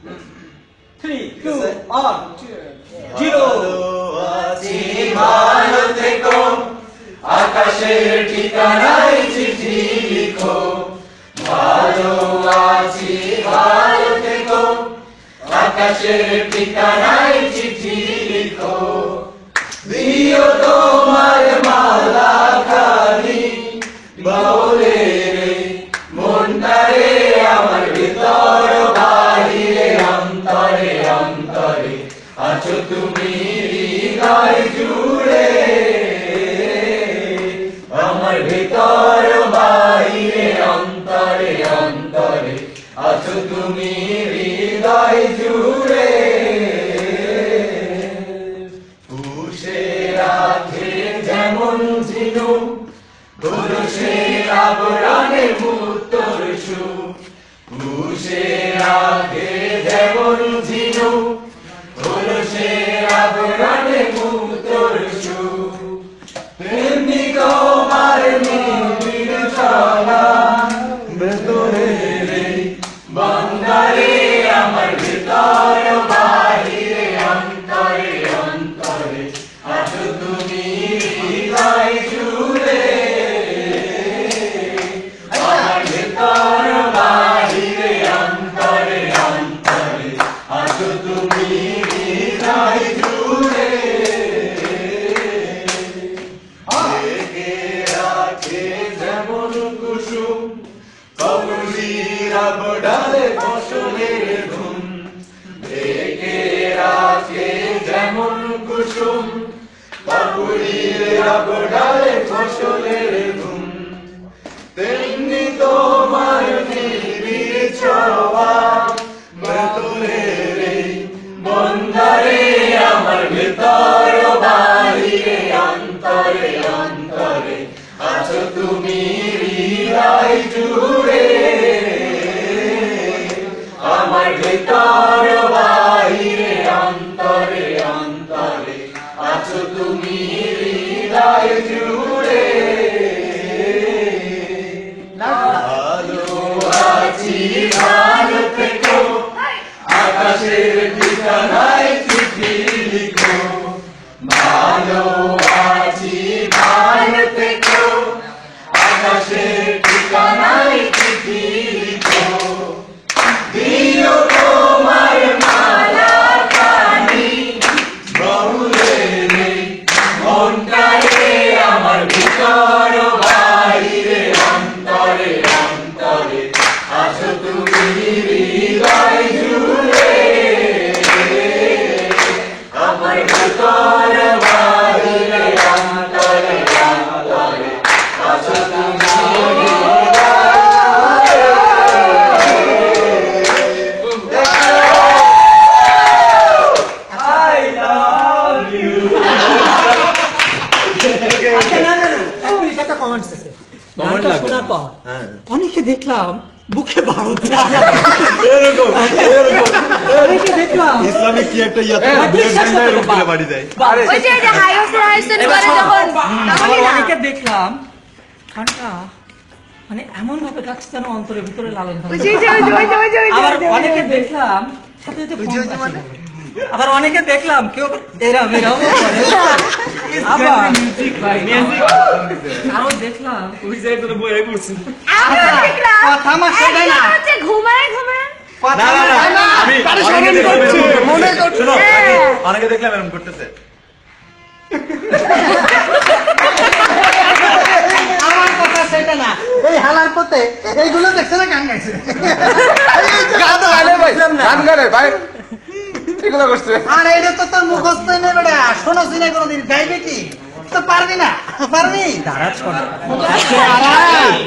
3, 2, 1, 0 আছি ভালো থেকো, আকাশের ঠিকানায় চিঠি লিখো। ভালো আছি ভালো থেকো, আকাশের ঠিকানায় চিঠি লিখো। দিও তোমার মালা খানি বাউলে রে, মনটারে আমার ভিতর বাহিরে অন্তরে অন্তরে আছো তুমি হৃদয় জুড়ে। আমার ভিতর বাহিরে অন্তরে অন্তরে আছো তুমি হৃদয় জুড়ে। পুষে রাখে যেমন ঝিনুক, পুরুষের আবরণে মুক্তর সুখ। পুষে রাখে যেমন ঝিনুক, পুরুষের আবরণে মুক্তর সুখ। তেমনি তোমার নিবিড় চলা ভেতরে রে, বন্দারে আমার ভিতর বাহিরে অন্তরে অন্তরে আছো তুমি হৃদয় জুড়ে। আমার ভিতর বাহিরে অন্তরে অন্তরে আছো তুমি হৃদয় জুড়ে। ঢেকে রাখে যেমন কুসুম, কবুলির আবডালে ফসলের ধুম। ঢেকে রাখে যেমন কুসুম, কবুলির আবডালে ফসলের ধুম। তেমনি তোমার নিবিড় ছোঁয়া ভেতরে রে, বন্দারে আমার ভিতর বাহিরে অন্তরে অন্তরে আছো তুমি হৃদয় জুড়ে। আমার ভিতর বাহিরে অন্তরে অন্তরে আছো তুমি হৃদয় জুড়ে। ভালো আছি ভালো থেকো, আকাশের ঠিকানায় চিঠি লিখো। ভালো আছি ভালো থেকো, আকাশের ঠিকানায় চিঠি লিখো। দিও তোমার মালা খানি বাউলে রে, মনটারে আমার ভিতর বাহিরে অন্তরে অন্তরে আছো তুমি হৃদয় জুড়ে। আমার ভিতর বাহিরে অন্তরে অন্তরে আছো তুমি I love you. একটা কমেন্টস আছে Comment গানটা লাগবে। শোনার পর হ্যাঁ। অনেকে দেখলাম বুকে ভারত এরকম অনেকে দেখলাম ইসলামিক কি একটা ইয়াতে উপরে বাড়ি দেয়। ওই যে হাইওসে হাইসেন করে যখন আবার তখনই না অনেকে দেখলাম গানটা মানে এমন ভাবে গাচ্ছে যেন অন্তরের ভিতরে লালন পালন ওই যে আবার অনেকে দেখলাম সাথে সাথে ফোন বাজছে। আবার অনেকে দেখলাম কেউ এরম এরম করে। আবার আরো দেখলাম ওই জায়গায় তো বই পড়ছি। আমরা দেখলাম কথা আমার শোনে না। হচ্ছে ঘুমায় ঘুমায় না না না আমি অনেকে দেখলাম এরকম মনে করছে। শোনো অনেকে দেখলাম এরকম করতেছে। আমার কথা সেটা না এই হালার পথে এইগুলো দেখছে না গান গাইছে গান তো গাইলে ভাই, গান গাইলে ভাই, এগুলো করছে। আর এটা তো তোর মুখস্থ নেই বেটা শোনোছি না কোনোদিন গাইবে কি তো পারবি না পারবি দাঁড়া